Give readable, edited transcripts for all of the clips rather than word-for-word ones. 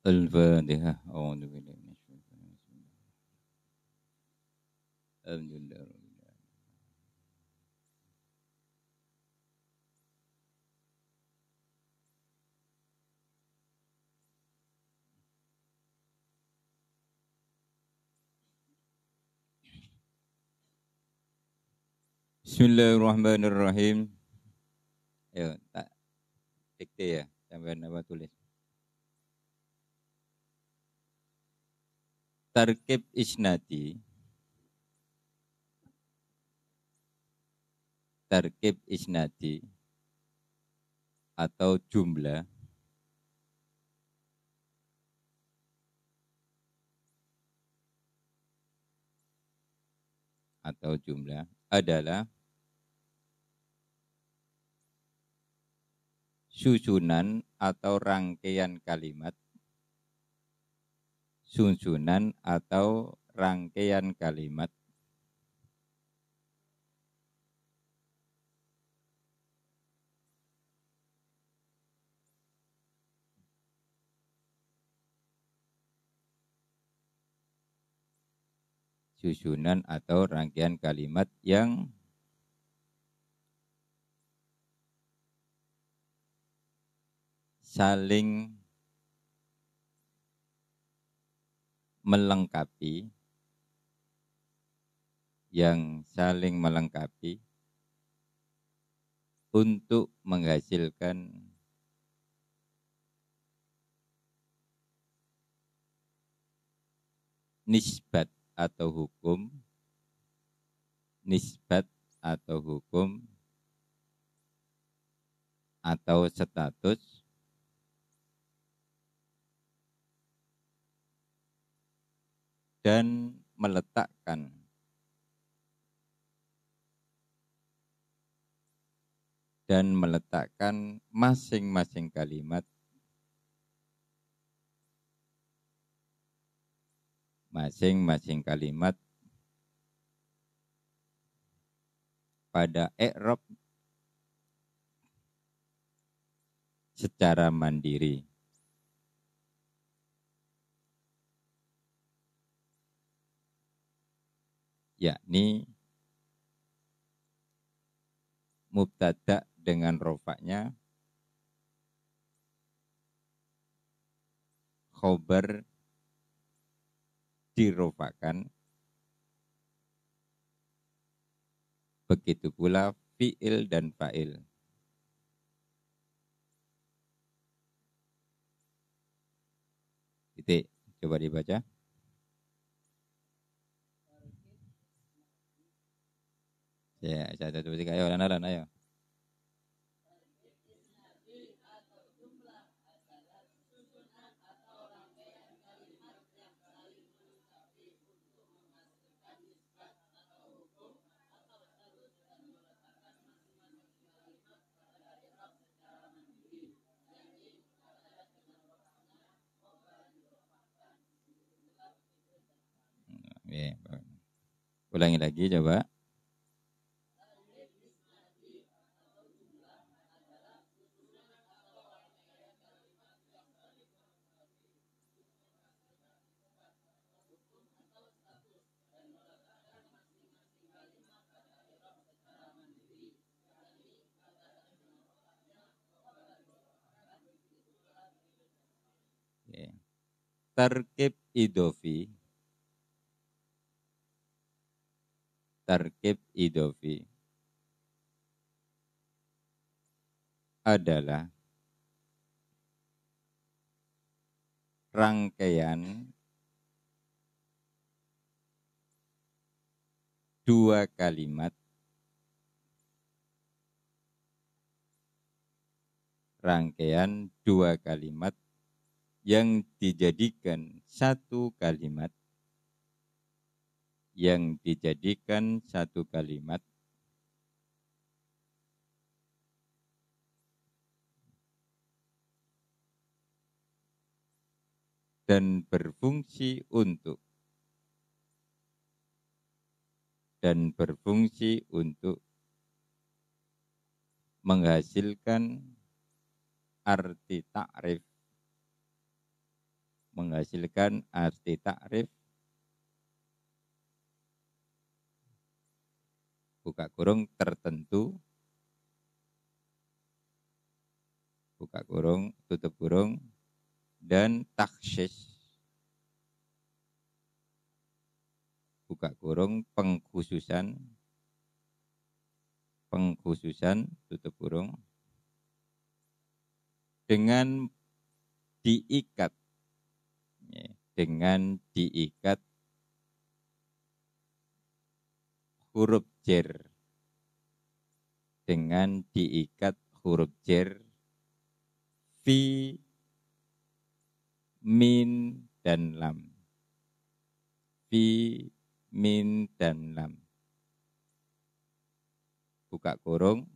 Al-Fatihah. Alhamdulillah. Bismillahirrahmanirrahim. Ayo, tak dikte ya, sampai apa tulis. Tarkib isnadi. Tarkib isnadi atau jumlah adalah susunan atau rangkaian kalimat. Susunan atau rangkaian kalimat susunan atau rangkaian kalimat yang saling melengkapi untuk menghasilkan nisbat atau hukum atau status dan meletakkan masing-masing kalimat pada i'rab secara mandiri, yakni mubtada dengan rofaknya, khobar dirofakkan, begitu pula fi'il dan fa'il. Titik, coba dibaca. Ya, 1, 2, 3, ayo, ayo. Ya, ulangi lagi coba. Ya. Tarkib idofi adalah rangkaian dua kalimat yang dijadikan satu kalimat dan berfungsi untuk menghasilkan arti ta'rif menghasilkan arti takrif, buka kurung tertentu, buka kurung, tutup kurung, dan taksis, buka kurung, pengkhususan, tutup kurung, dengan diikat, huruf jer, dengan diikat huruf jer, fi, min, dan lam. Fi, min, dan lam. Buka kurung,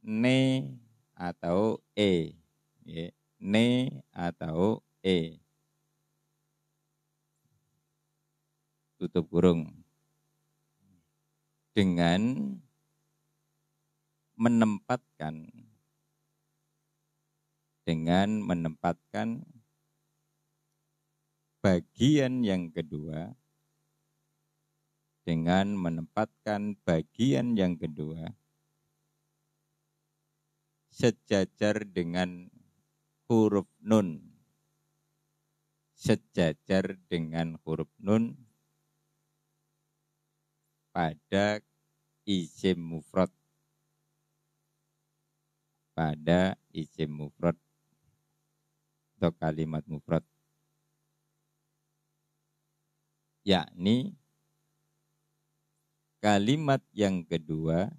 ne atau e. Ne atau e. Tutup kurung. Dengan menempatkan bagian yang kedua, sejajar dengan huruf nun, pada isim mufrad, atau kalimat mufrad, yakni kalimat yang kedua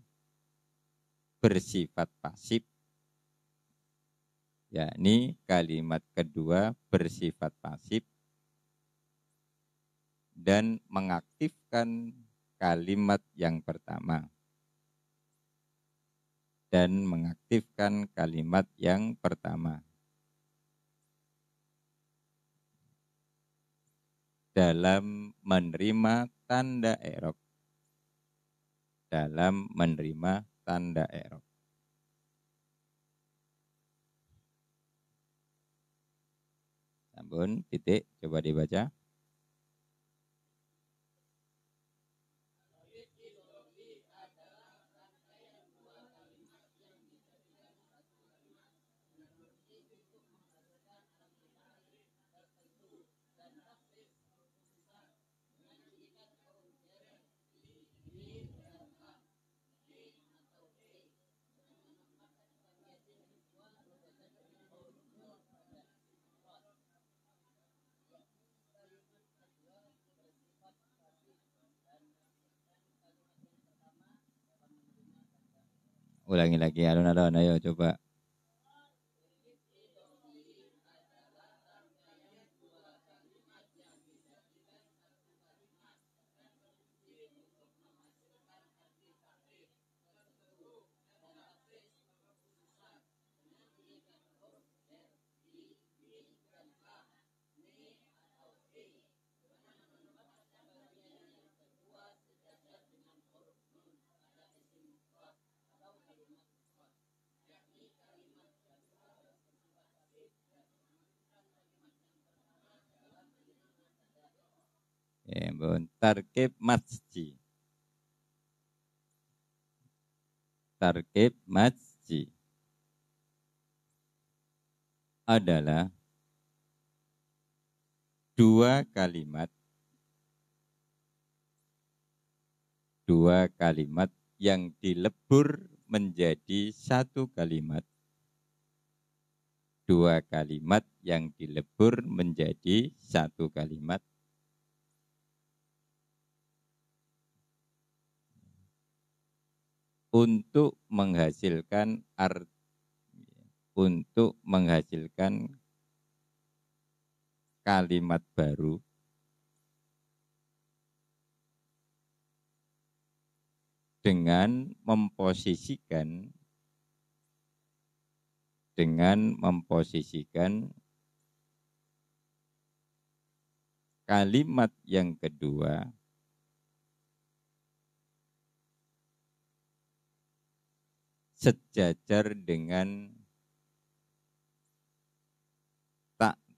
bersifat pasif, dan mengaktifkan kalimat yang pertama. Dalam menerima tanda i'rab. Sampun, titik, coba dibaca. Ulangi lagi alun-alun, ayo coba. Tarkib majzi adalah dua kalimat yang dilebur menjadi satu kalimat. Untuk menghasilkan kalimat baru dengan memposisikan kalimat yang kedua sejajar dengan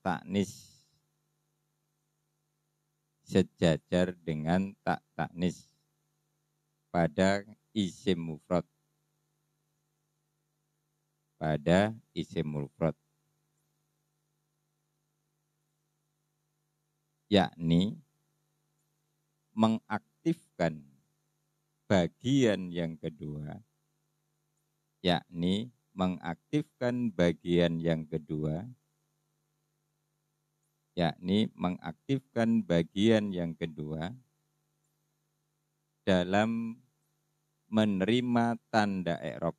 taknis sejajar dengan tak taknis pada isim mufrad. Pada isim mufrad. Yakni mengaktifkan bagian yang kedua. Yakni mengaktifkan bagian yang kedua. Yakni mengaktifkan bagian yang kedua dalam menerima tanda i'rab.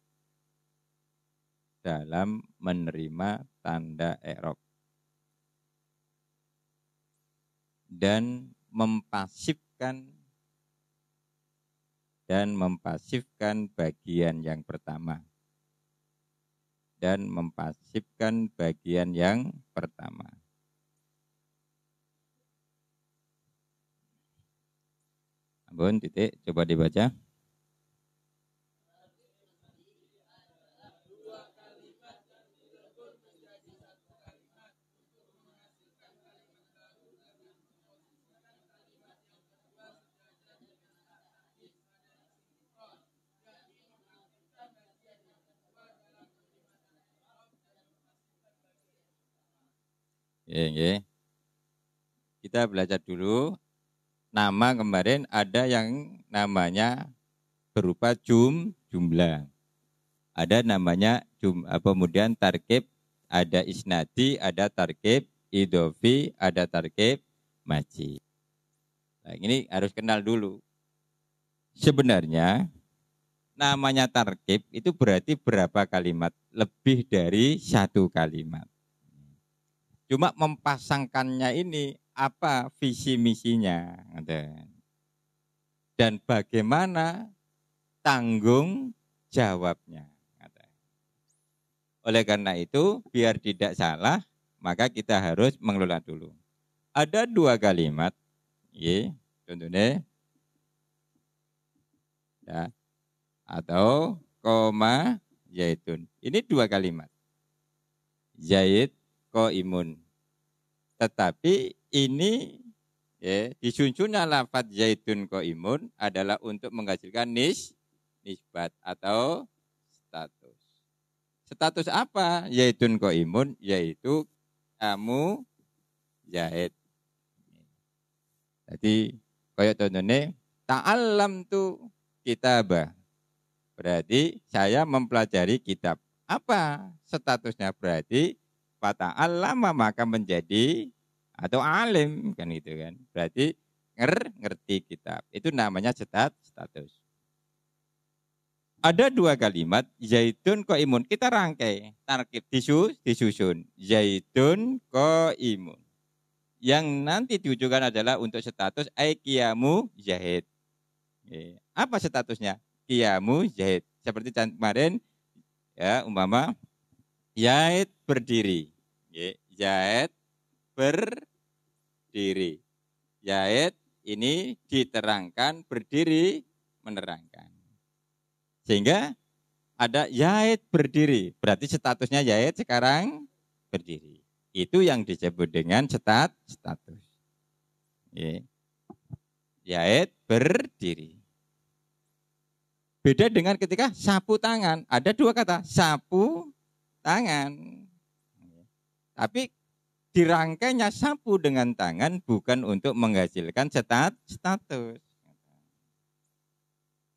Dalam menerima tanda i'rab. Dan mempasifkan bagian yang pertama. Dan mempasifkan bagian yang pertama. Ampun, titik, coba dibaca. Oke. Kita belajar dulu. Nama kemarin ada yang namanya berupa jumlah. Ada namanya kemudian tarkib, ada isnadi, ada tarkib idhofi, ada tarkib maji. Nah, ini harus kenal dulu. Sebenarnya namanya tarkib itu berarti berapa kalimat? Lebih dari satu kalimat. Cuma mempasangkannya ini apa visi misinya dan bagaimana tanggung jawabnya. Oleh karena itu biar tidak salah maka kita harus mengelola dulu. Ada dua kalimat, contohnya ya, atau koma zaitun. Ini dua kalimat. Zaid qaimun. Tetapi ini disunsunnya lafadz zaitun qaimun adalah untuk menghasilkan nisbat atau status. Status apa zaitun qaimun? Yaitu kamu Zaid. Jadi kayak contohnya ta'allam tu kitabah. Berarti saya mempelajari kitab. Apa statusnya? Berarti fata'allama maka menjadi atau alim kan gitu kan. Berarti ngerti kitab. Itu namanya status. Ada dua kalimat zaitun qaimun. Kita rangkai tarkib disusun. Zaitun qaimun. Yang nanti ditujukan adalah untuk status qiyamu zahid. Apa statusnya? Qiyamu zahid. Seperti kemarin ya umpama Zaid berdiri. Zaid berdiri. Zaid ini diterangkan berdiri menerangkan. Sehingga ada Zaid berdiri. Berarti statusnya Zaid sekarang berdiri. Itu yang disebut dengan status. Zaid berdiri. Beda dengan ketika sapu tangan. Ada dua kata, sapu tangan. Tapi dirangkainya sapu dengan tangan bukan untuk menghasilkan status.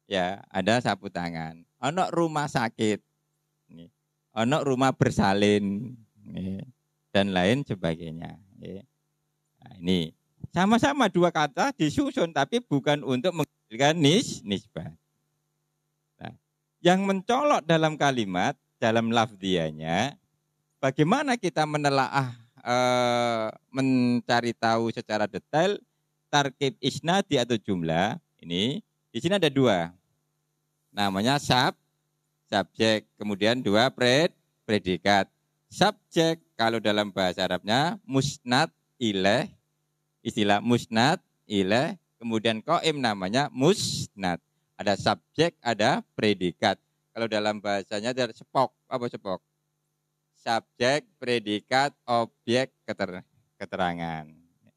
Ya, ada sapu tangan. Ono rumah sakit. Ono rumah bersalin. Dan lain sebagainya. Nah, ini sama-sama dua kata disusun tapi bukan untuk menghasilkan nisbah. Nah, yang mencolok dalam kalimat, dalam lafdhiyahnya, bagaimana kita menelaah, mencari tahu secara detail tarkib isnadi atau jumlah ini. Di sini ada dua, namanya subjek, kemudian dua predikat. Subjek kalau dalam bahasa Arabnya musnad ilaih, istilah musnad ilaih, kemudian qaim namanya musnad. Ada subjek, ada predikat. Kalau dalam bahasanya ada sepok. Apa sepok? subjek, predikat, objek, keterangan.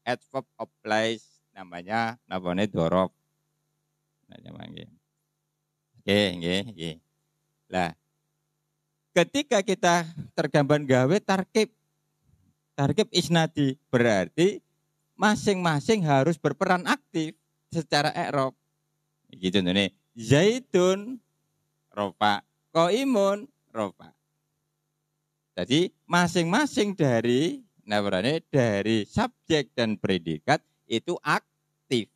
Adverb of place namanya dorob. Oke, nggih. Lah, ketika kita tergambar gawe tarkib isnadi, berarti masing-masing harus berperan aktif secara i'rab. Gitu nih. Zaitun rofa, qaimun rofa. Jadi masing-masing dari subjek dan predikat itu aktif.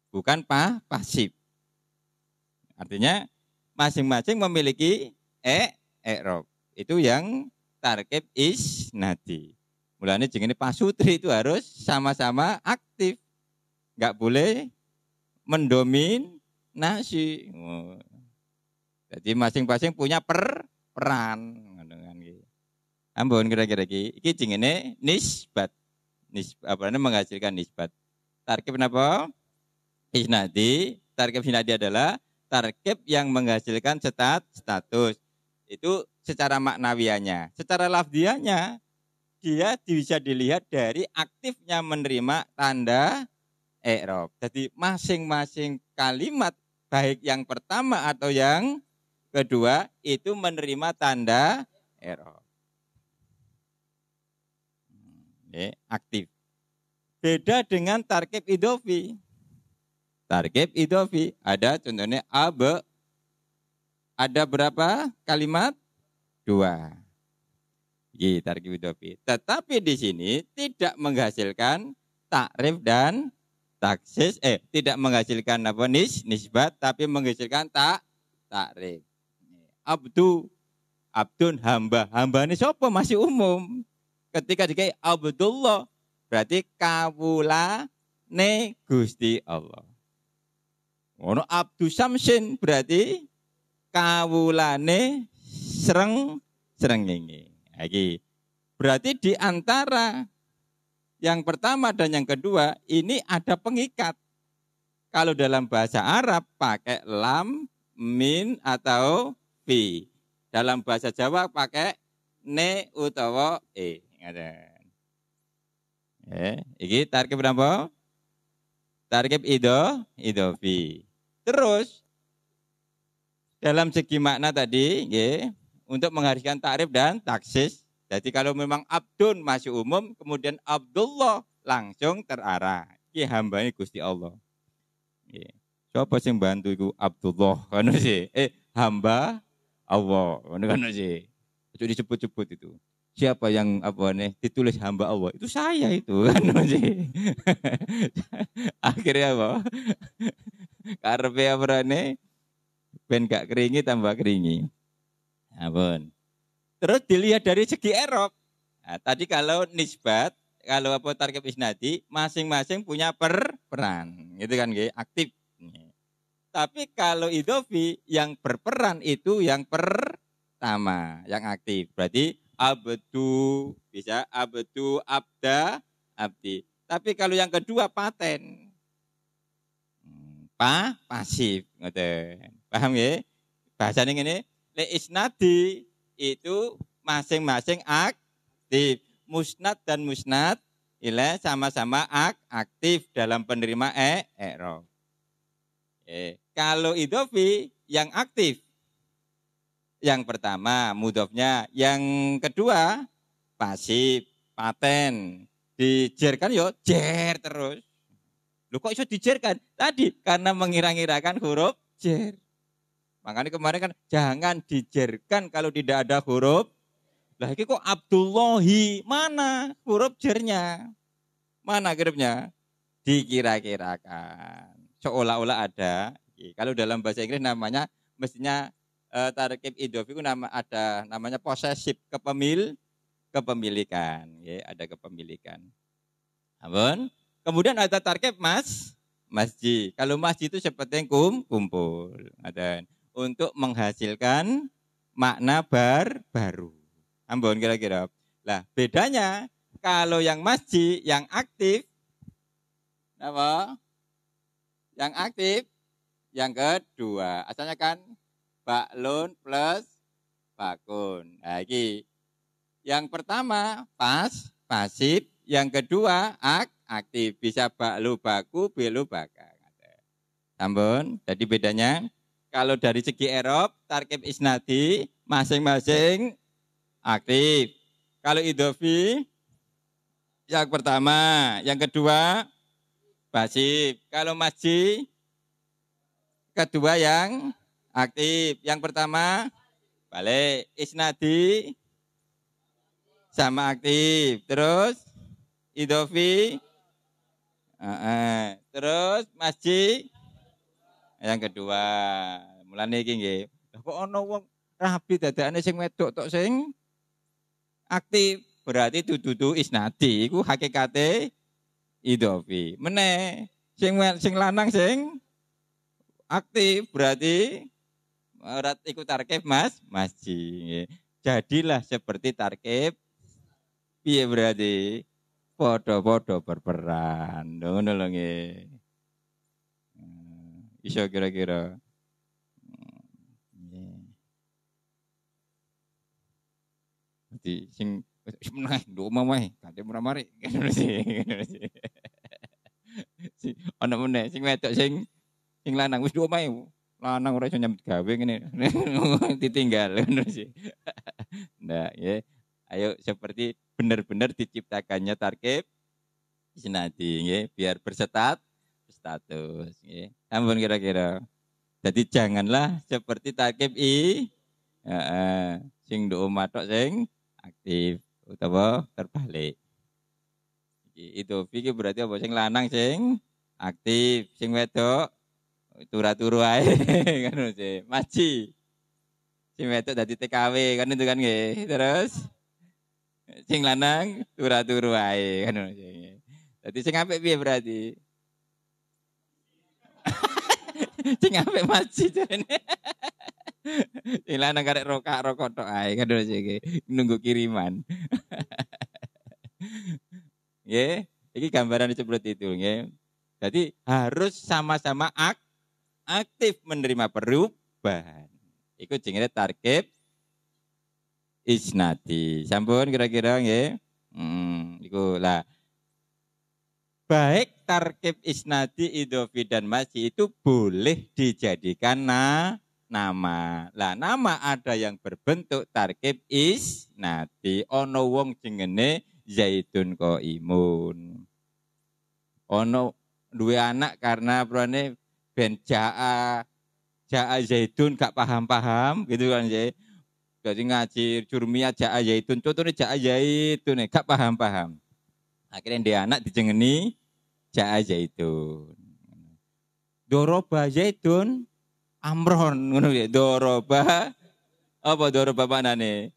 Bukan pasif. Artinya masing-masing memiliki i'rab. Itu yang tarkib isnadi. Mulanya jenenge pasutri itu harus sama-sama aktif. Enggak boleh mendominasi. Jadi masing-masing punya peran. Ampun kira-kira iki jenenge nisbat. Menghasilkan nisbat. Tarkib apa? Isnadi. Tarkib isnadi adalah tarkib yang menghasilkan status. Itu secara maknawianya. Secara lafzianya dia bisa dilihat dari aktifnya menerima tanda i'rab. Jadi masing-masing kalimat baik yang pertama atau yang kedua itu menerima tanda i'rab. Aktif. Beda dengan tarkib idhofi. Tarkib idhofi ada contohnya ada berapa kalimat? 2. Tarkib idhofi. Tetapi di sini tidak menghasilkan takrif dan taksis, tidak menghasilkan nisbat, tapi menghasilkan takrif. Abdun hamba ini siapa? Masih umum. Ketika dikai Abdullah berarti kawulane Gusti Allah. Ono Abdu Samsin berarti kawulane srengenge. Lagi. Berarti di antara yang pertama dan yang kedua ini ada pengikat. Kalau dalam bahasa Arab pakai lam, min atau fi. Dalam bahasa Jawa pakai ne utawa e. Iki tarkib berapa? Tarkib idhofi. Terus dalam segi makna tadi, untuk menghasilkan takrif dan taksis. Jadi kalau memang abdun masih umum, kemudian Abdullah langsung terarah. Ini hambanya Gusti Allah. Siapa sing bantu iku Abdullah? Kan sih. Hamba Allah. Kan sih. Itu disebut-sebut itu. Siapa yang ditulis hamba Allah? Itu saya itu kan sih. Akhirnya apa? Karepe apane ben gak keringi tambah keringi. Ampun. Terus dilihat dari segi i'rab. Nah, tadi kalau nisbat, kalau tarkib isnadi, masing-masing punya peran. Gitu kan, aktif. Tapi kalau idhofi, yang berperan itu yang pertama, yang aktif. Berarti abdu, bisa abdu, abda, abdi. Tapi kalau yang kedua paten. Pasif. Paham ya? Bahasanya ini. Le isnadi itu masing-masing aktif. Musnad dan musnad sama-sama aktif dalam penerima i'rab. Kalau idhofi yang aktif. Yang pertama mudhofnya, yang kedua pasif, paten. Dijerkan jer terus. Loh kok iso dijerkan? Tadi karena mengira-ngirakan huruf jer. Makanya kemarin kan jangan dijerkan kalau tidak ada huruf. Lah ini kok Abdullahi, mana huruf jernya? Mana hurufnya? Dikira-kirakan. Seolah-olah ada. Kalau dalam bahasa Inggris namanya mestinya tarkib idhofi itu ada namanya possessive, kepemilikan. Ada kepemilikan. Ampun. Kemudian ada tarkib masjid. Kalau masjid itu seperti kumpul. Ada untuk menghasilkan makna baru. Ampun kira-kira. Lah bedanya kalau yang masjid, yang aktif, apa? Yang aktif, yang kedua. Asalnya kan baklun plus bakun. Nah, iki yang pertama pasif, yang kedua aktif. Bisa baklu baku, belu baka. Sampun. Jadi bedanya kalau dari segi Eropa, tarkib isnadi masing-masing aktif. Kalau idofi yang pertama, yang kedua pasif. Kalau masji kedua yang aktif. Yang pertama balik isnadi sama aktif. Terus idofi terus masji yang kedua. Mulane iki nggih. Kok ana wong rabi dadakane sing wedok tok sing aktif. Berarti dudu isnadi iku hakikate idofi. Meneh sing lanang sing aktif berarti ora iku tarkib masji. Jadilah seperti tarkib piye berarti podo-podo berperan. Ngono lho nggih. Iso kira-kira. Jadi sing meneh nduk omah wae, kate ora mari. Ana meneh sing wedok sing lanang wis nduk omahe. Lanang ora iso nyambut gawe ngene. Ditinggal ngono sih. Nah, ya. Ayo seperti benar-benar diciptakannya tarkib isnadi nggih, biar berstatus nggih. Ampun kira-kira. Jadi janganlah seperti tarkib sing nduk omah tok sing aktif utawa terbalik. Itu fikih berarti apa sing lanang sing aktif, sing wedok turu-turu ae kan sih. Maji. Sing wedok dadi TKW kan itu kan nggih. Terus sing lanang turu-turu ae kan sih. Dadi sing apik piye berarti? Sing apik maji jane. Sing lanang karek rokok tok ae kan sih nunggu kiriman. Nggih, iki gambaran seperti itu nggih. Jadi harus sama-sama aktif menerima perubahan. Iku jenenge tarkib isnadi. Sampun kira-kira nggih. Iku lah. Baik tarkib isnadi, idhofi dan masji itu boleh dijadikan nama. Lah nama ada yang berbentuk tarkib isnadi. Ono wong jenenge Zaidun Qaimun. Ono duwe anak karena prane ben jaa Zaidun gak paham-paham gitu kan ya. Jadi ngaji jurmiyah jaa Zaidun, contohnya jaa Zaidun gak paham-paham. Akhirnya dia anak dijengeni jaa Zaidun. Doroba Zaidun Amron ngono ya. Doroba apa doroba manane?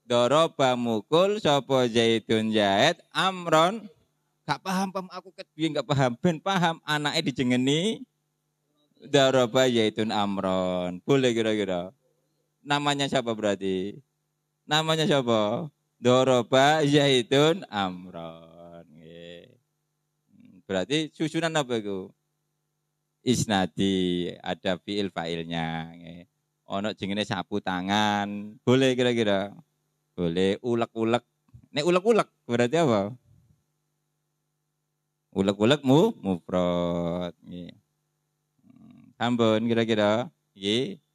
Doroba mukul sapa Zaidun Zaid Amron gak paham aku kedue gak paham ben paham anake dijengeni Doroba Zaidun Amron. Boleh kira-kira. Namanya siapa berarti? Namanya siapa? Doroba Zaidun Amron. Berarti susunan apa itu? Isnadi, ada fiil fa'ilnya. Ono jenenge sapu tangan. Boleh kira-kira. Boleh ulek-ulek. Nek ulek-ulek berarti apa? Ulek-ulek mufrad. Sampun kira-kira.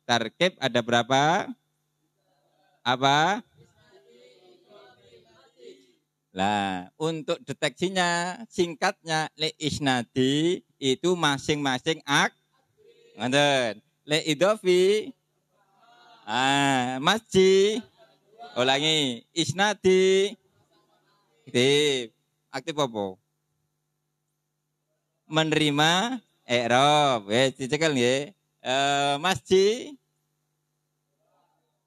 Tarkib ada berapa? Apa? Lah, untuk deteksinya singkatnya le isnadi itu masing-masing ngoten. Le idhofi masji ulangi isnadi aktif apa? Menerima i'rab. Wis dicekel nggih. Masji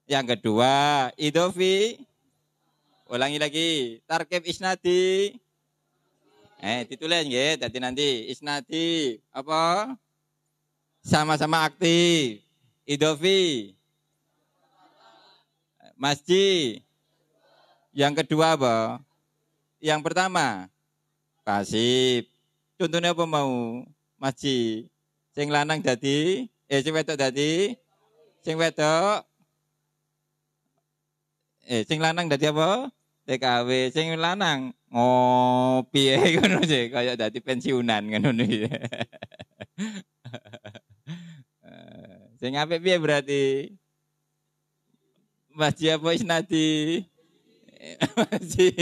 yang kedua idhofi. Ulangi lagi, tarkib isnadi. Ditulis nggih, dadi nanti isnadi apa? Sama-sama aktif. Idhofi. Masji. Yang kedua apa? Yang pertama pasif. Contohnya apa mau? Masji. Sing lanang dadi, sing wedok dadi, sing wedok sing lanang dadi apa? TKW, sing lanang ngopi ngono sih, kaya dadi pensiunan ngono iki. Sing apik piye berarti? Masjid apa isnadi? Masjid.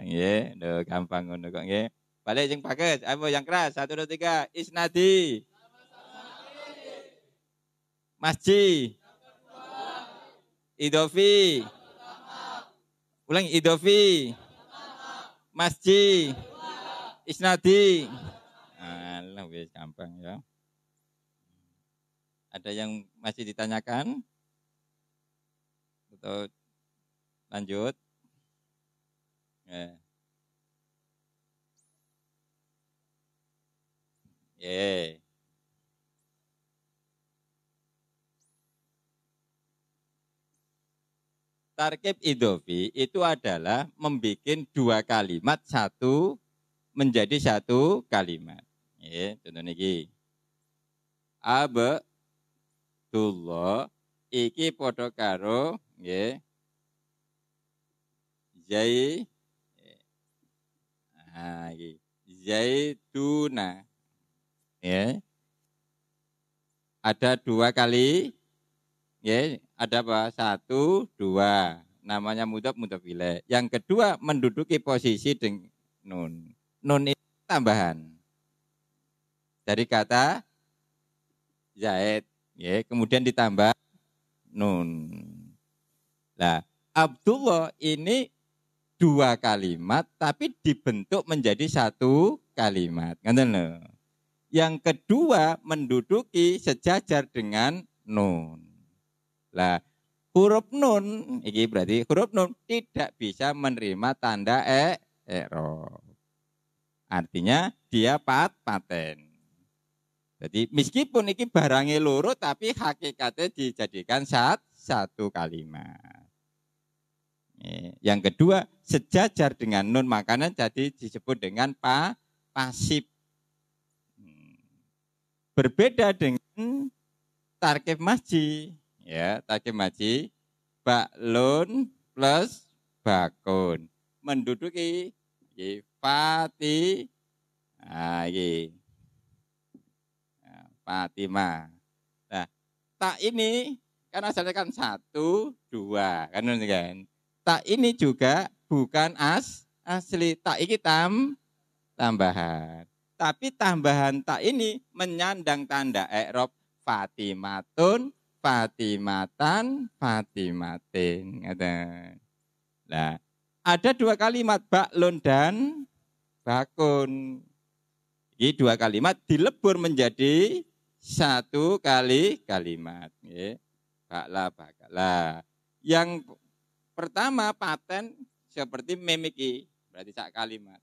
Nggih, lho gampang ngono kok nggih. Balik sing bagus, apa yang keras? 1 2 3, isnadi. Masjid. Idofi. Ulang idofi. Masjid. Isnadi. Alah wis gampang ya. Ada yang masih ditanyakan? Atau lanjut? Ya. Yeah. Tarkib idofi itu adalah membuat 2 kalimat satu menjadi 1 kalimat. Ya, contoh niki. Abdullah iki padha karo nggih. Zai iki. Zaituna. Ya. Ada 2 kali. Ya, ada apa? 1, 2. Namanya mudhaf ilaih. Yang kedua menduduki posisi dengan nun. Nun itu tambahan dari kata Zaid, ya, kemudian ditambah nun. Nah, Abdullah ini 2 kalimat tapi dibentuk menjadi 1 kalimat. Yang kedua menduduki sejajar dengan nun. Lah, huruf nun, ini berarti huruf nun tidak bisa menerima tanda i'rab. Artinya dia paten. Jadi meskipun ini barangnya loro tapi hakikatnya dijadikan 1 kalimat. Yang kedua sejajar dengan nun makanya jadi disebut dengan pasif. Berbeda dengan tarkib masjid. Ya, tarkib masjid baklun plus bakun menduduki Fati. Nah, ini Fatimah. Nah, tak ini kan asalnya kan 1, 2 kan. Tak ini juga bukan asli. Tak ini tambahan. Tapi tambahan tak ini menyandang tanda i'rab Fatimatun, Fatimatan, Fatimatin. Nah, ada 2 kalimat baklun dan bakun. Ini 2 kalimat dilebur menjadi 1 kalimat. Bakla. Yang pertama paten seperti memiki, berarti 1 kalimat.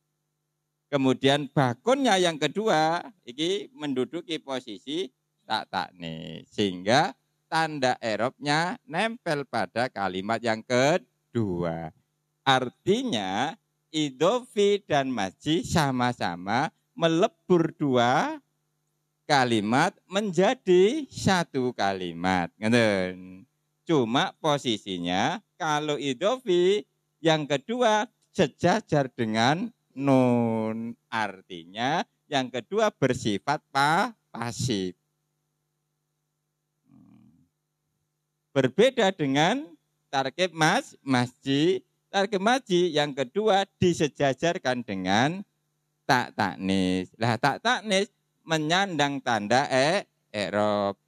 Kemudian bakunnya yang kedua, ini menduduki posisi tak-takni. Sehingga tanda i'rabnya nempel pada kalimat yang kedua. Artinya idhofi dan masjid sama-sama melebur 2 kalimat menjadi 1 kalimat. Cuma posisinya kalau idhofi yang kedua sejajar dengan nun. Artinya yang kedua bersifat pasif. Berbeda dengan tarkib masjid. Tarkib masjid yang kedua disejajarkan dengan tak taknis. Lah tak taknis menyandang tanda i'rab.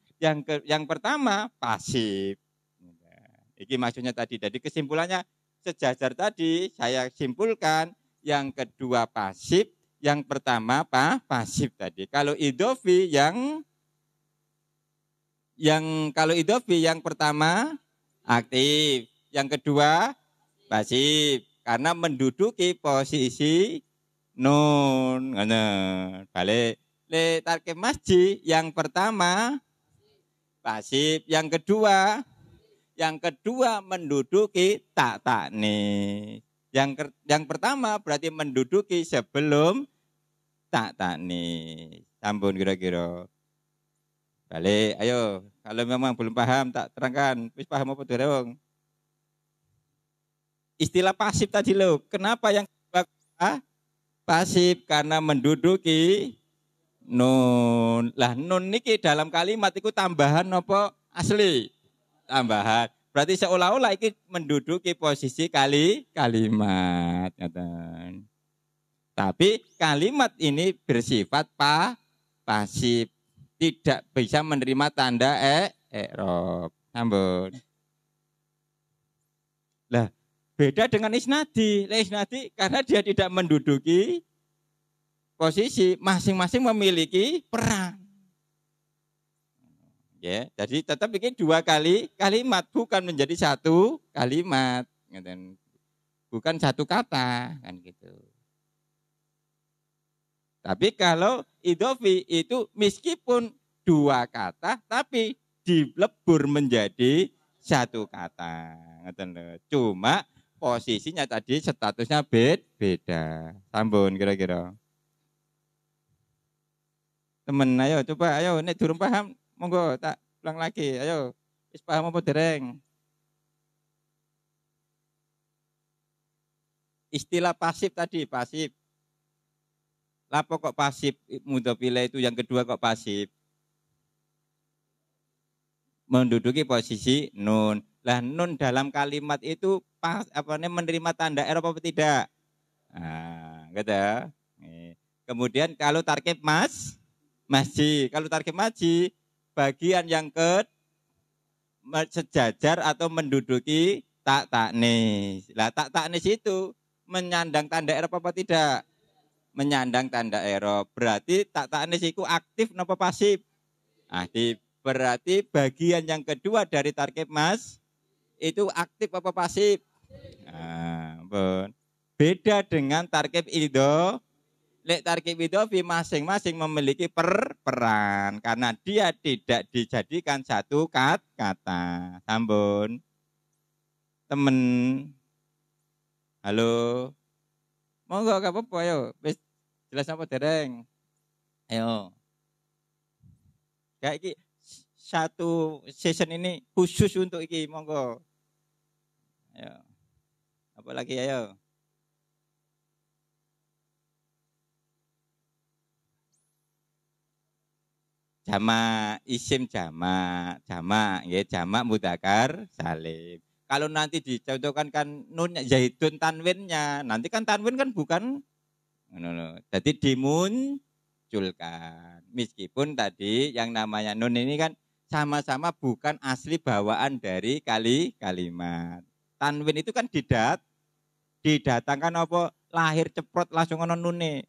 Yang pertama pasif. Ini maksudnya tadi. Jadi kesimpulannya sejajar tadi saya simpulkan yang kedua pasif, yang pertama pasif tadi. Kalau idhofi yang pertama aktif, yang kedua pasif karena menduduki posisi nun. Balik le tarkib masjid yang pertama pasif, yang kedua menduduki tak taknis. Yang pertama berarti menduduki sebelum tak taknis. Sampun kira-kira. Balik, ayo. Kalau memang belum paham, tak terangkan. Wis paham apa durung? Istilah pasif tadi loh. Kenapa yang kedua pasif? Karena menduduki nun. Lah nun niki dalam kalimat itu tambahan apa asli? Tambahan. Berarti seolah-olah iki menduduki posisi kalimat. Tapi kalimat ini bersifat pasif. Tidak bisa menerima tanda i'rab. Ampun. Lah, beda dengan isnadi. Isnadi karena dia tidak menduduki posisi, masing-masing memiliki peran. Ya, jadi tetap bikin dua kali kalimat, bukan menjadi satu kalimat, bukan satu kata, kan gitu. Tapi kalau idhofi itu meskipun dua kata, tapi dilebur menjadi satu kata. Cuma posisinya tadi statusnya beda. Sambun kira-kira. Temen, ayo coba, ayo nek durung paham, monggo tak ulang lagi. Ayo, wis paham apa dereng? Istilah pasif tadi, pasif. Lapo kok pasif, mudhofile itu yang kedua kok pasif? Menduduki posisi nun. Lah nun dalam kalimat itu menerima tanda i'rab apa tidak? Nah, gitu. Kemudian kalau tarkib masjid, kalau tarkib masjid bagian yang sejajar atau menduduki tak taknis. Lah tak taknis itu menyandang tanda i'rab apa tidak? Menyandang tanda i'rab. Berarti tak taknis itu aktif napa pasif? Aktif. Berarti bagian yang kedua dari tarkib itu aktif apa pasif? Nah, beda dengan tarkib idho. Lek tarkib idhofi masing-masing memiliki peran karena dia tidak dijadikan satu kata. Sambun. Temen. Halo. Monggo gak apa-apa ayo. Wis jelas apa dereng? Ayo. Kayak iki satu season ini khusus untuk iki monggo. Ayo. Apa lagi ayo? Jamak, isim jamak, ya jamak mudzakkar salim. Kalau nanti dicontohkan kan nun zaitun tanwinnya, nanti kan tanwin kan bukan jadi dimunculkan. Meskipun tadi yang namanya nun ini kan sama-sama bukan asli bawaan dari kalimat. Tanwin itu kan didatangkan apa lahir ceprot langsung ono nune.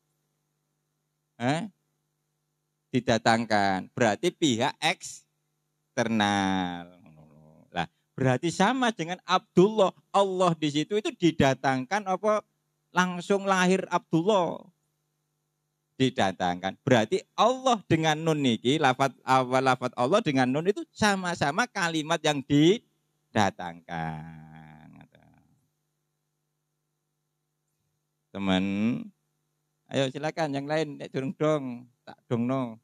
Didatangkan. Berarti pihak eksternal. Lah, berarti sama dengan Abdullah. Allah di situ itu didatangkan apa langsung lahir Abdullah. Didatangkan. Berarti Allah dengan nun niki, lafaz Allah dengan nun itu sama-sama kalimat yang didatangkan. Teman, ayo silakan yang lain, dong, tak dong no.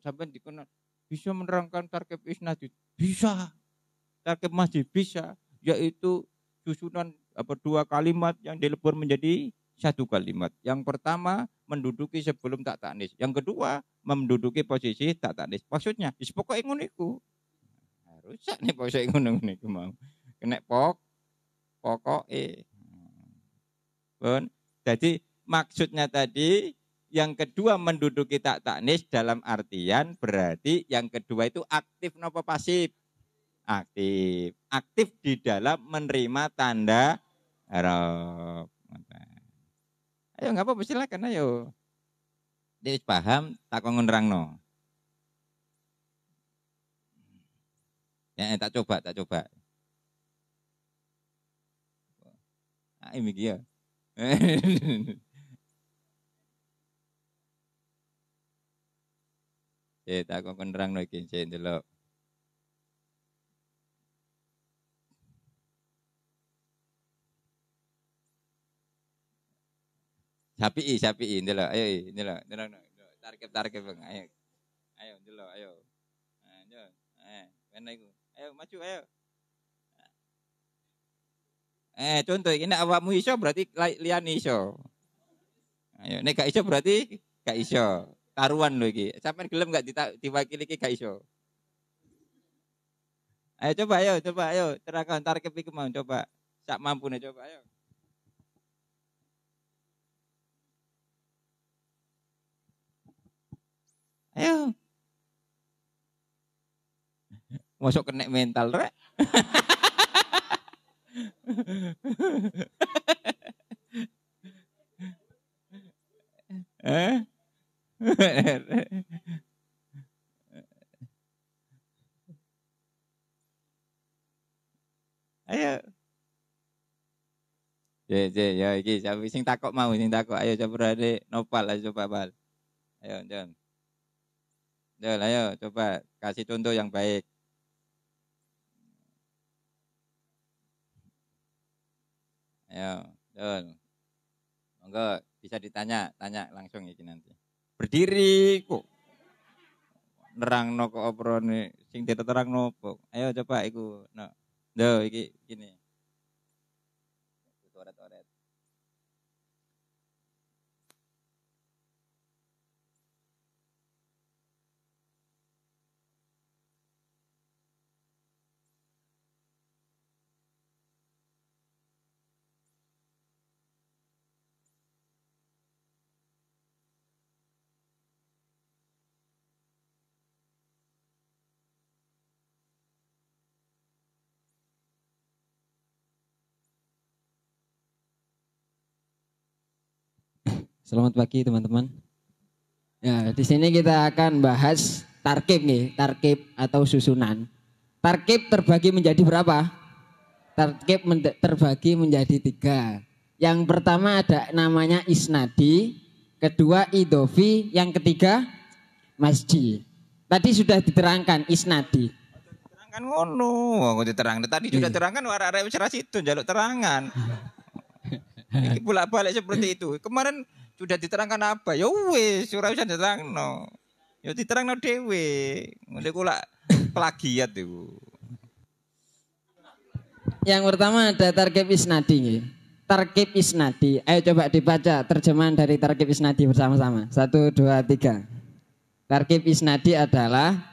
Sampai dikenal bisa menerangkan tarkib isnadi, bisa. Tarkib masjid bisa, yaitu susunan dua kalimat yang dilebur menjadi satu kalimat. Yang pertama menduduki sebelum tak taknis, yang kedua menduduki posisi tak taknis. Maksudnya, pokoknya ngono iku. Rusak nih pokoknya ngono iku mau. Kena pokoknya. Jadi maksudnya tadi yang kedua menduduki tak taknis dalam artian berarti yang kedua itu aktif nopo pasif? Aktif. Aktif di dalam menerima tanda i'rab. Ayo nggak apa-apa silakan ayo. Dia paham tak kau nerangno. Ya tak coba. Ah ini dia. Tak kau nerangno iki sik ndelok. Syafi'i ndelok. Ayo ndelok. Tarkib. Ayo. Ayo ndelok, ayo. Nah, kene iku. Ayo maju ayo. Contoh ini awakmu iso berarti liyane iso. Ayo nek gak iso berarti gak iso. Taruhan lho iki. Sampeyan gelem gak diwakili iki gak iso. Ayo coba ayo. Terangkan tarkib iku mau coba. Sak mampune coba ayo. Ayo. Mosok kena mental rek. Ayo. Ya iki sing takok mau sing takok. Ayo coba Dek Nopal ayo coba Bal. Ayo Jon. Ayo coba kasih contoh yang baik. Ayo, Jon. Monggo bisa tanya langsung iki nanti. Berdiri kok. Nerangno kok oprone sing diterangno opo. Ayo coba iku. No. Lho iki gini. Oret-oret. Selamat pagi teman-teman. Ya, di sini kita akan bahas tarkib nih, tarkib atau susunan. Tarkib terbagi menjadi berapa? Tarkib terbagi menjadi 3. Yang pertama ada namanya isnadi, kedua idofi, yang ketiga masji. Tadi sudah diterangkan isnadi. Terangkan ngono, kok diterangkan. Tadi sudah terangkan arek-arek wis ra situ njaluk terangan. Iki bolak-balik seperti itu. Kemarin sudah diterangkan apa? Ya wis, ora usah diterangno. Ya diterangno dhewe. Ngene kula plagiat iku. Yang pertama ada tarkib isnadi. Tarkib isnadi. Ayo coba dibaca terjemahan dari tarkib isnadi bersama-sama. 1, 2, 3. Tarkib isnadi adalah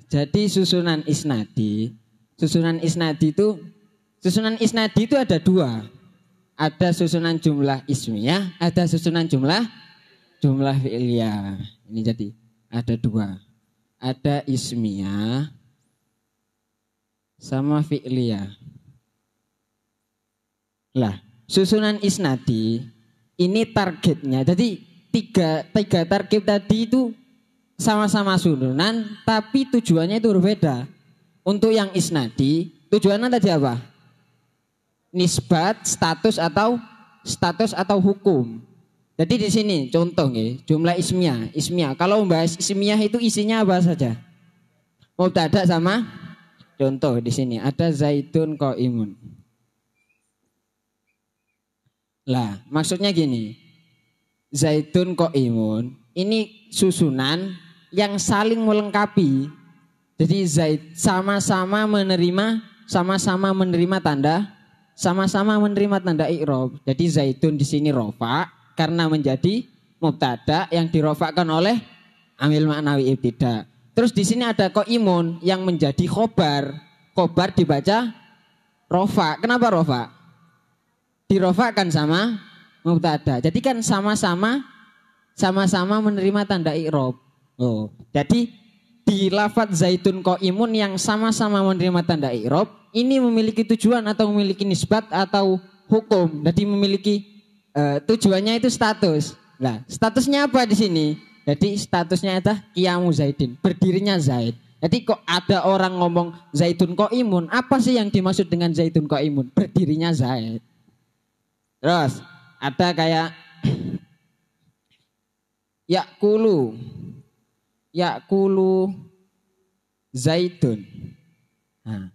jadi susunan isnadi itu ada 2. Ada susunan jumlah ismiyah, ada susunan jumlah fi'liyah. Ini jadi ada 2. Ada ismiyah sama fi'liyah. Lah, susunan isnadi ini targetnya. Jadi tiga target tadi itu sama-sama susunan, tapi tujuannya itu berbeda. Untuk yang isnadi, tujuannya tadi apa? Nisbat, status atau hukum. Jadi di sini contoh nih, jumlah ismiyah. Kalau membahas ismiyah itu isinya apa saja? Mubtada sama contoh di sini ada Zaidun qaimun. Lah, maksudnya gini. Zaidun qaimun ini susunan yang saling melengkapi. Jadi Zaid sama-sama menerima tanda i'rab. Jadi Zaidun di sini rofa karena menjadi mubtada yang dirofakkan oleh amil ma'nawi ibtida. Terus di sini ada qaimun yang menjadi khobar. Khobar dibaca rofa. Kenapa rofa? Dirofakkan sama mubtada. Jadi kan sama-sama menerima tanda i'rab. Oh, jadi di lafadz Zaidun qaimun yang sama-sama menerima tanda i'rab ini memiliki tujuan atau memiliki nisbat atau hukum. Jadi memiliki tujuannya itu status. Nah, statusnya apa di sini? Jadi statusnya adalah qiyamu Zaidin, berdirinya Zaid. Jadi kok ada orang ngomong Zaidun qaimun, apa sih yang dimaksud dengan Zaidun qaimun? Berdirinya Zaid. Terus ada kayak yakulu zaitun. Nah,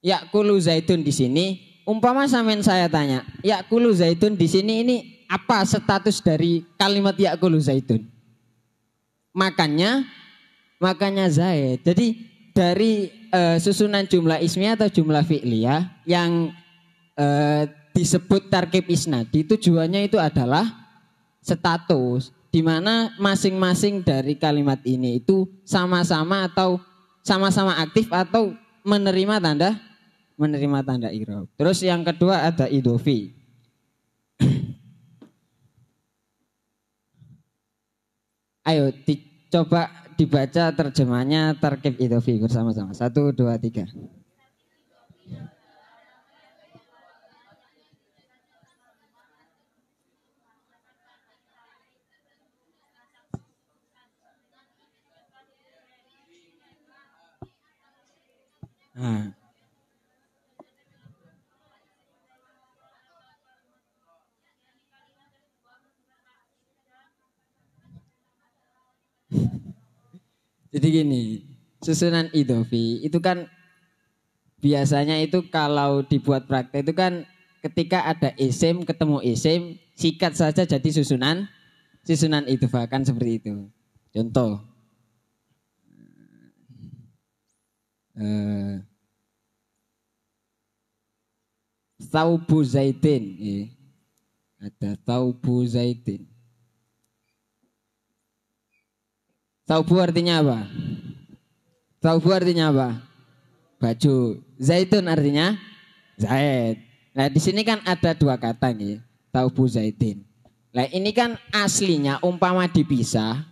yakulu zaitun di sini, umpama sampean saya tanya, yakulu zaitun di sini ini apa status dari kalimat yakulu zaitun? Makannya zaid. Jadi dari susunan jumlah ismiyah atau jumlah fi'liyah yang disebut tarkib isnadi, tujuannya itu adalah status, di mana masing-masing dari kalimat ini itu sama-sama atau sama-sama aktif atau menerima tanda i'rab. Terus yang kedua ada idhofi. Ayo coba dibaca terjemahnya tarkib idhofi bersama-sama. 1, 2, 3. Nah. Jadi gini, susunan idhofi itu kan biasanya itu kalau dibuat praktek itu kan ketika ada isim ketemu isim, sikat saja jadi susunan idhofa kan seperti itu. Contoh, Thaubu Zaidin, ada Thaubu Zaidin. Thaubu artinya apa? Thaubu artinya apa? Baju. Zaitun artinya zaid. Nah di sini kan ada dua kata nih, Thaubu Zaidin. Nah ini kan aslinya umpama dipisah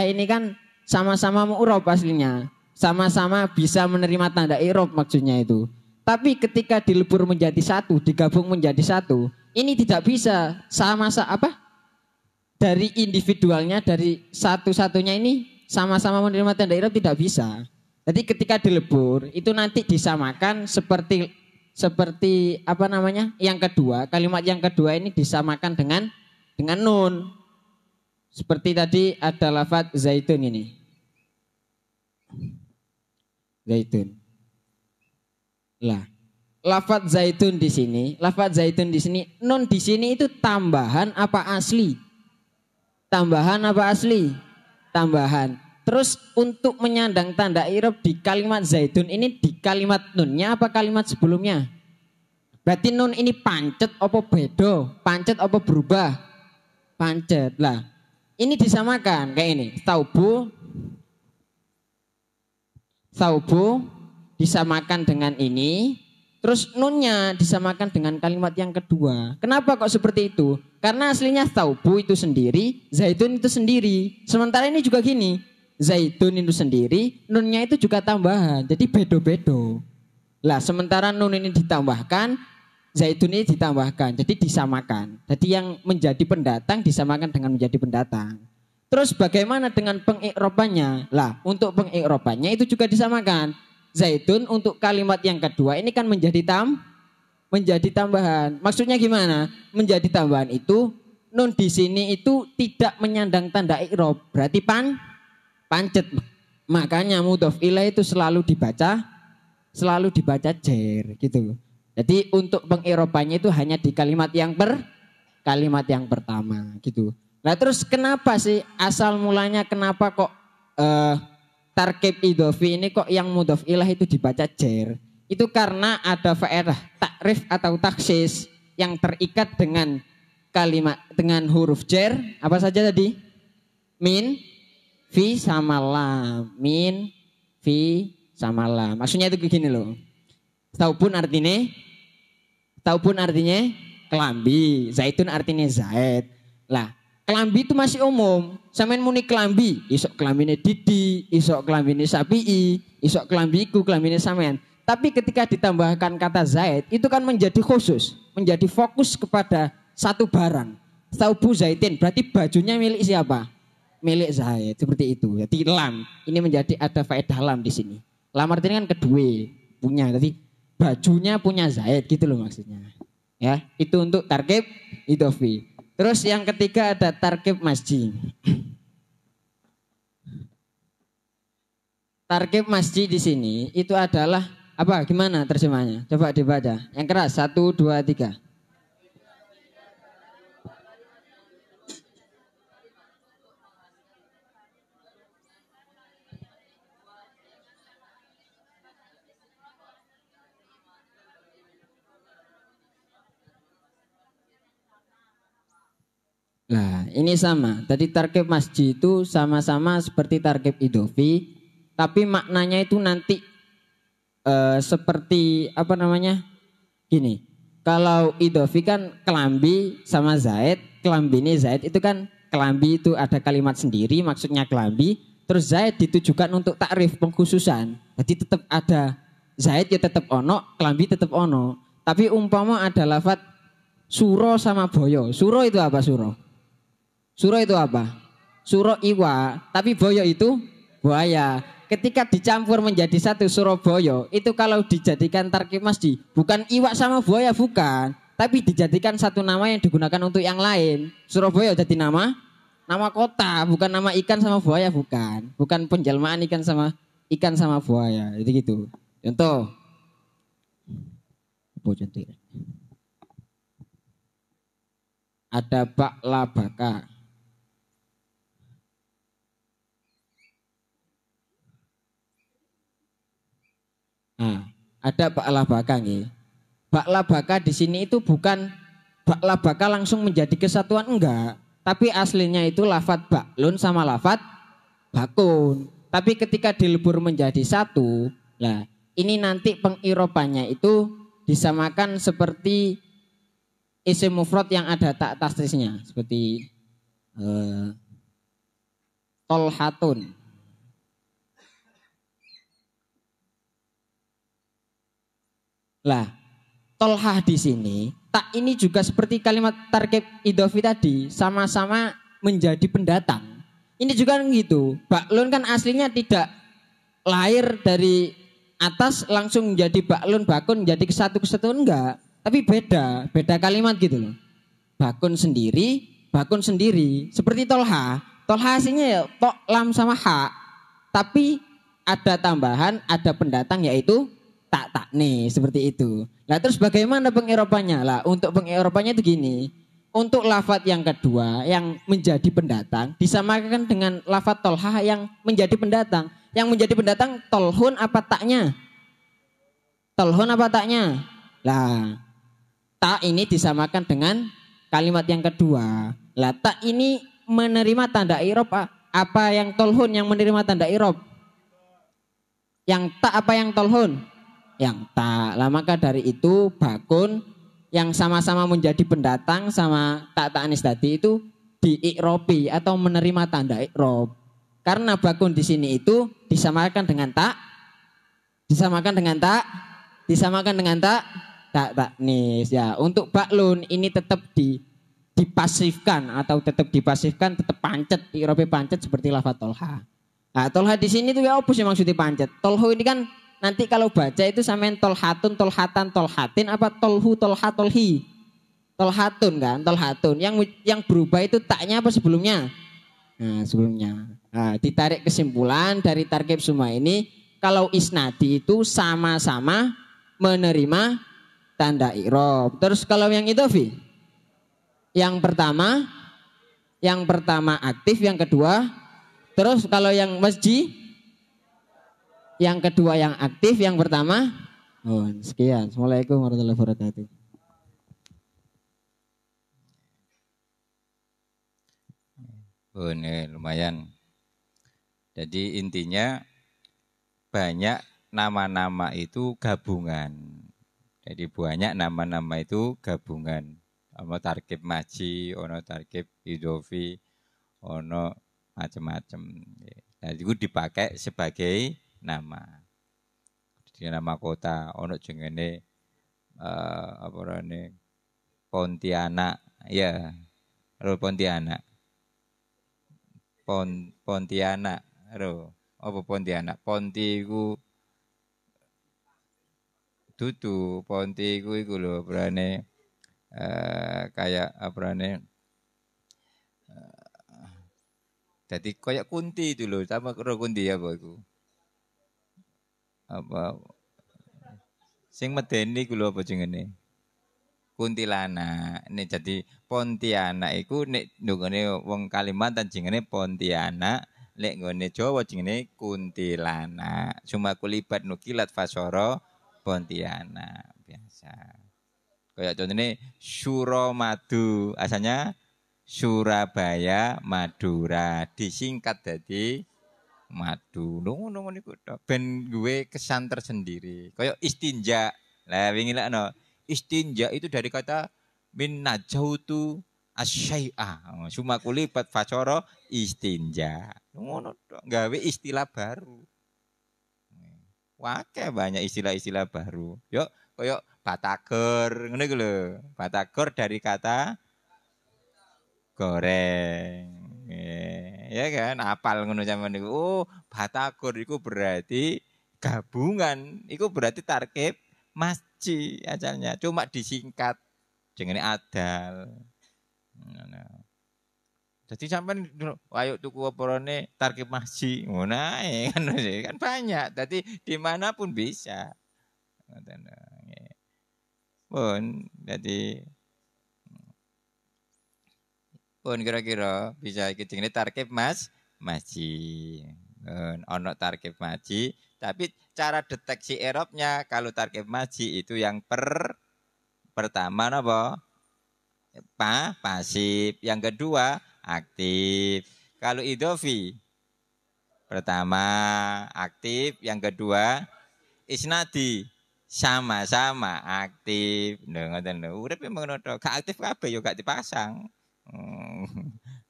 ini kan sama-sama mu'rab aslinya, sama-sama bisa menerima tanda i'rab maksudnya itu. Tapi ketika dilebur menjadi satu, digabung menjadi satu, ini tidak bisa dari individualnya, dari satu-satunya ini sama-sama menerima tanda i'rab tidak bisa. Jadi ketika dilebur itu nanti disamakan seperti yang kedua, kalimat yang kedua ini disamakan dengan nun. Seperti tadi ada lafadz zaitun ini. Zaitun. Lah, lafadz zaitun di sini nun di sini itu tambahan apa asli? Tambahan. Terus untuk menyandang tanda i'rab di kalimat zaitun ini di kalimat nunnya apa kalimat sebelumnya? Berarti nun ini pancet apa bedo? Pancet apa berubah? Pancet. Lah, ini disamakan kayak ini. Thaubu disamakan dengan ini. Terus nunnya disamakan dengan kalimat yang kedua. Kenapa kok seperti itu? Karena aslinya thaubu itu sendiri, zaitun itu sendiri. Sementara ini juga gini, zaitun itu sendiri, nunnya itu juga tambahan. Jadi bedo-bedo. Lah sementara nun ini ditambahkan, zaitun ini ditambahkan. Jadi disamakan. Jadi yang menjadi pendatang disamakan dengan menjadi pendatang. Terus bagaimana dengan pengi'robannya? Lah untuk pengi'robannya itu juga disamakan. Zaitun untuk kalimat yang kedua ini kan menjadi tambahan. Maksudnya gimana? Menjadi tambahan itu nun di sini itu tidak menyandang tanda i'rab, berarti pancet. Makanya mudhof ilaih itu selalu dibaca jer gitu. Jadi untuk pengi'rabannya itu hanya di kalimat yang pertama gitu. Nah terus kenapa sih asal mulanya kenapa kok tarkib idhofi ini kok yang mudhof ilaih itu dibaca jer? Itu karena ada faedah takrif atau taksis yang terikat dengan kalimat dengan huruf jer. Apa saja tadi? Min, fi sama lam. Min, fi sama lam. Maksudnya itu begini loh. Taupun artinya kelambi. Zaitun artinya zaid. Lah kelambi itu masih umum. Sampeyan muni kelambi, isok kelambine Didi, isok kelambine Sapi'i, isok kelambiku, kelambine sampean. Tapi ketika ditambahkan kata zaid, itu kan menjadi khusus, menjadi fokus kepada satu barang. Thaubu zaitin, berarti bajunya milik siapa? Milik zaid, seperti itu. Jadi lam, ini menjadi ada faedah lam di sini. Lam artinya kan kedua, punya. Jadi bajunya punya zaid gitu loh maksudnya. Ya, itu untuk tarkib idhofi. Terus yang ketiga ada tarkib masji. Tarkib masji di sini itu adalah apa? Gimana terjemahnya? Coba dibaca. Yang keras, 1, 2, 3. Nah, ini sama. Tadi tarkib masji itu sama-sama seperti tarkib idhofi, tapi maknanya itu nanti seperti apa namanya? Gini. Kalau idhofi kan kelambi sama zaid, kelambi ini zaid itu kan kelambi itu ada kalimat sendiri maksudnya kelambi, terus zaid ditujukan untuk takrif pengkhususan. Jadi tetap ada zaid ya tetap ono, kelambi tetap ono. Tapi umpama ada lafat suro sama boyo. Suro itu apa suro? Suro itu apa? Suro iwa, tapi boyo itu buaya. Ketika dicampur menjadi satu Surabaya, itu kalau dijadikan tarkib masji, bukan iwa sama buaya, bukan. Tapi dijadikan satu nama yang digunakan untuk yang lain. Surabaya jadi nama kota, bukan nama ikan sama buaya, bukan. Bukan penjelmaan ikan sama buaya, jadi gitu. Contoh. Ada bakla baka. Nah, ada bakla baka nih. Bakla baka di sini itu bukan bakla baka langsung menjadi kesatuan, enggak. Tapi aslinya itu lafat baklun sama lafat bakun. Tapi ketika dilebur menjadi satu, lah ini nanti pengiropannya itu disamakan seperti isim mufrad yang ada tak tasnisnya, seperti tolhatun. Lah, tolhah di sini, tak ini juga seperti kalimat tarkib idhofi tadi, sama-sama menjadi pendatang. Ini juga gitu. Baklun kan aslinya tidak lahir dari atas langsung menjadi baklun bakun menjadi kesatuan enggak, tapi beda kalimat gitu loh. Bakun sendiri, seperti tolha. Tolha aslinya ya tok lam sama ha, tapi ada tambahan, ada pendatang yaitu tak nih seperti itu. Nah terus bagaimana pengiropannya? Lah untuk pengiropannya itu gini. Untuk lafadz yang kedua yang menjadi pendatang disamakan dengan lafadz tolha yang menjadi pendatang. Yang menjadi pendatang tolhun apa taknya? Tolhun apa taknya? Lah tak ini disamakan dengan kalimat yang kedua. Lah tak ini menerima tanda irob apa yang tolhun yang menerima tanda irob? Yang tak apa yang tolhun? Yang tak. Lah maka dari itu bakun yang sama-sama menjadi pendatang sama tak anis tadi itu diikrobi atau menerima tanda ikrob. Karena bakun di sini itu disamakan dengan tak nis ya. Untuk baklun ini tetap dipasifkan tetap pancet, ikrobi pancet seperti lafaz tolha. Nah, tolha di sini tuh ya apa sih maksudnya pancet? Tolhu ini kan nanti kalau baca itu samain tolhatun, tolhatan, tolhatin apa tolhu, tolha, tolhi. Tolhatun kan, tolhatun. Yang berubah itu taknya apa sebelumnya? Nah, sebelumnya. Nah, ditarik kesimpulan dari tarkib semua ini, kalau isnadi itu sama-sama menerima tanda i'rab. Terus kalau yang idhofi? Yang pertama aktif, yang kedua. Terus kalau yang masji? Yang kedua yang aktif, yang pertama. Oh, sekian. Assalamualaikum warahmatullahi wabarakatuh. Oh, ini lumayan. Jadi intinya banyak nama-nama itu gabungan. Jadi banyak nama-nama itu gabungan. Ono tarkib maji, ono tarkib idhofi, ono macam-macam. Nah, itu dipakai sebagai nama. Di nama kota ono jengene apa rene Pontianak ya. Pontianak. Pontianak. Apa Pontianak? Ponti iku dudu, Ponti iku lho berane kayak apa nih? Jadi kayak kunti itu loh, sama karo kunti apa itu? Apa sing medeni ku lho apa jenenge? Kuntilanak. Nek jadi Pontianak iku nek nggone wong Kalimantan jenenge Pontianak, nek nggone Jawa jenenge Kuntilanak. Cuma kulibat nukilat fasoro Pontianak biasa. Kayak contohnya Suramadu, asalnya Surabaya, Madura, disingkat jadi Madu. Ngono niku tok. Ben gue kesan tersendiri. Kayak istinja. Lah wingi lek no. Istinja itu dari kata min najautu asyai'a. Sumakuli bat facoro istinja. Ngono tok. Gawe istilah baru. Wake banyak istilah-istilah baru. Yuk, kayak batagor, ngono iku lho. Batagor dari kata goreng. Ya kan, apal ngono zaman niku. Oh, batagor iku berarti gabungan. Iku berarti tarkib masjid asalnya. Cuma disingkat jenenge adal. Nah. Jadi sampean ayo tuku oporone tarkib masjid. Ngono ae kan banyak. Jadi dimanapun bisa. Pun jadi pun kira-kira bisa iki jenenge tarkib masjid. Ono tarkib masjid, tapi cara deteksi i'rabnya kalau tarkib masjid itu yang pertama napa? Pasif, yang kedua aktif. Kalau idhofi pertama aktif, yang kedua isnadi sama-sama aktif. Ngoten lho, urip ngono tok. Gak aktif kabeh yo gak dipasang.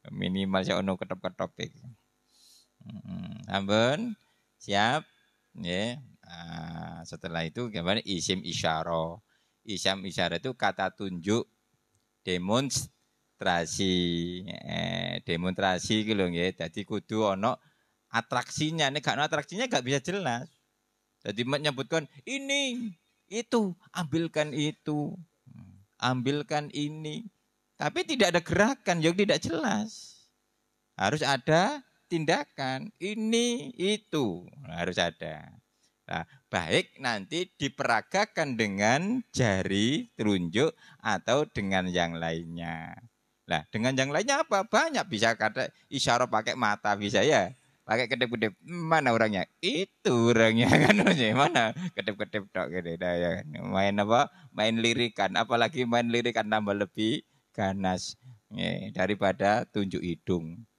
Minimal sih ono ketop-ketop iki. Ampun, siap. Ya. Setelah itu gimana isim isyarah. Isim isyarah itu kata tunjuk demonstrasi. Demonstrasi iki lho nggih. Dadi kudu ono atraksinya. Nek gak ono atraksinya gak bisa jelas. Jadi menyebutkan ini, itu, ambilkan itu, ambilkan ini. Tapi tidak ada gerakan, yang tidak jelas. Harus ada tindakan, ini, itu. Harus ada. Nah, baik nanti diperagakan dengan jari telunjuk atau dengan yang lainnya. Nah, dengan yang lainnya apa? Banyak, bisa kata isyarat pakai mata bisa ya. Pakai kedip-kedip, mana orangnya? Itu orangnya kan, mana? Kedip-kedip tok gitu. Ya. Main apa? Main lirikan, apalagi main lirikan tambah lebih ganas daripada tunjuk hidung.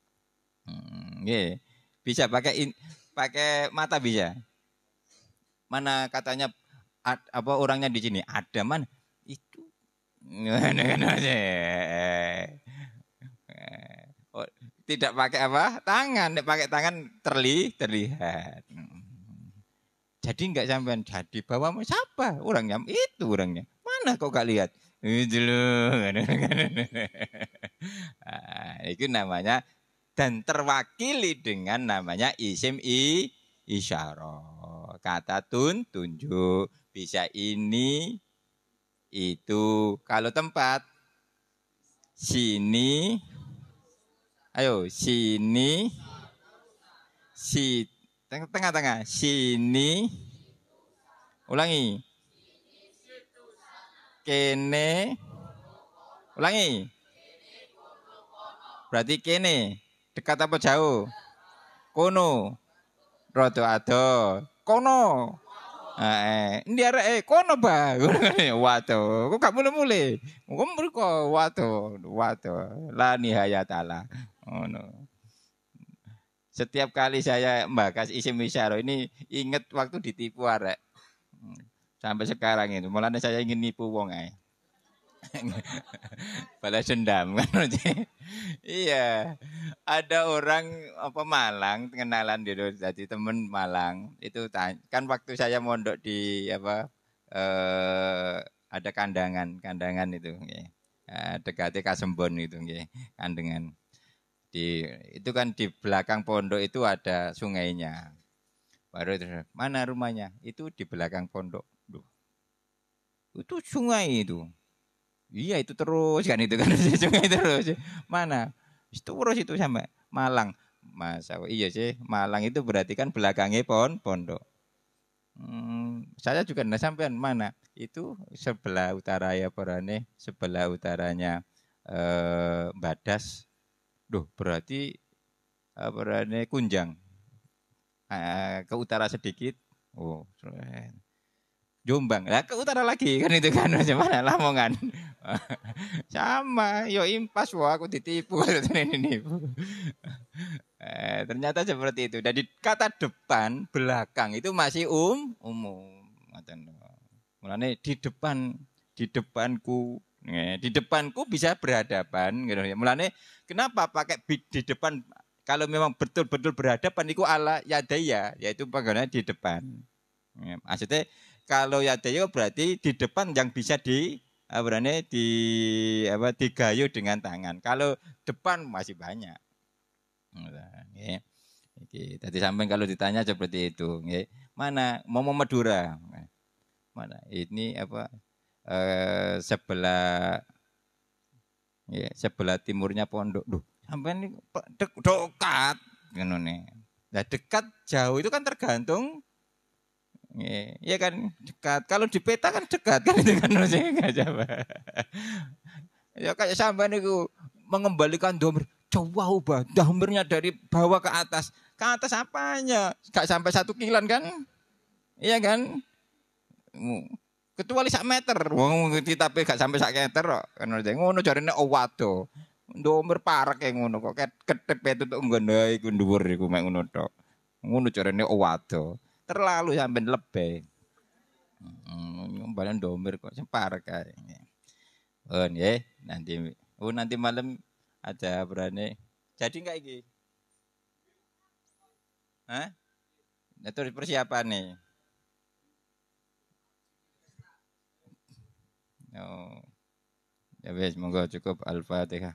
Bisa pakai mata bisa. Mana katanya apa orangnya di sini? Ada mana? Itu. Oh, tidak pakai apa? Tangan. Pakai tangan terlihat. Jadi enggak sampean jadi bawa siapa? Orangnya itu orangnya. Mana kau gak lihat? Itu loh. Itu namanya dan terwakili dengan namanya isim isyarah. Kata tunjuk bisa ini itu. Kalau tempat sini, ayo sini, si tengah-tengah sini, ulangi, kene, ulangi. Berarti kene dekat apa jauh? Kono, rodo ado, kono. Ini arek kono ba. Waduh, kok gak mulai-mulai. Kok mriko waduh. La nihayatala. Ngono. Setiap kali saya membahas isim isyarah ini ingat waktu ditipu arek. Sampai sekarang itu. Mulanya saya ingin nipu wong ae. Balas dendam kan. Iya. Ada orang apa Malang kenalan dia jadi teman Malang. Itu kan waktu saya mondok di apa ada kandangan itu nggih. Dekati Kasembon itu nggih, kandangan. Itu kan di belakang pondok itu ada sungainya. Baru terus, mana rumahnya? Itu di belakang pondok. Duh. Itu sungai itu. Iya itu terus kan itu kan sungai terus. Mana? Itu terus itu sampai Malang. Masa iya sih Malang itu berarti kan belakangnya pondok. Saya juga nggak sampean mana itu sebelah utara ya Porane, sebelah utaranya Badas. Duh berarti Porane Kunjang. Ke utara sedikit. Oh, Jombang. Lah ke utara lagi kan itu kan macam mana Lamongan. Sama, yo impas wah aku ditipu ini. Ternyata seperti itu. Jadi kata depan, belakang itu masih umum. Mulane di depanku, di depanku bisa berhadapan. Gitu. Mulane kenapa pakai di depan? Kalau memang betul-betul berhadapan, itu ala yadaya, yaitu bagaimana di depan. Maksudnya kalau yadaya berarti di depan yang bisa digayu dengan tangan. Kalau depan masih banyak. Tadi sampai kalau ditanya seperti itu, mana mau Madura, mana ini sebelah timurnya Pondok, sampai ini dekat, Nah dekat jauh itu kan tergantung, ya kan dekat. Kalau di peta kan dekat kan itu kan nggak jawab. Ya kayak sampai niku mengembalikan domer. Coba ubah domernya dari bawah ke atas. Ke atas apanya? Gak sampai 1 kilan kan? Iya kan? Kecuali 1 meter. Wong tapi gak sampai 1 meter kok. Ngono jarine owado. Domer parek kayak ngono kok ketep tutuk nggono iku dhuwur iku mek ngono tok. Ngono jarine owado. Terlalu sampai lebih. Ngombalan domer kok parek kae. Nanti malam ada berani. Jadi enggak iki? Hah? Itu persiapan nih. Oh. Ya wes, monggo cukup Al-Fatihah.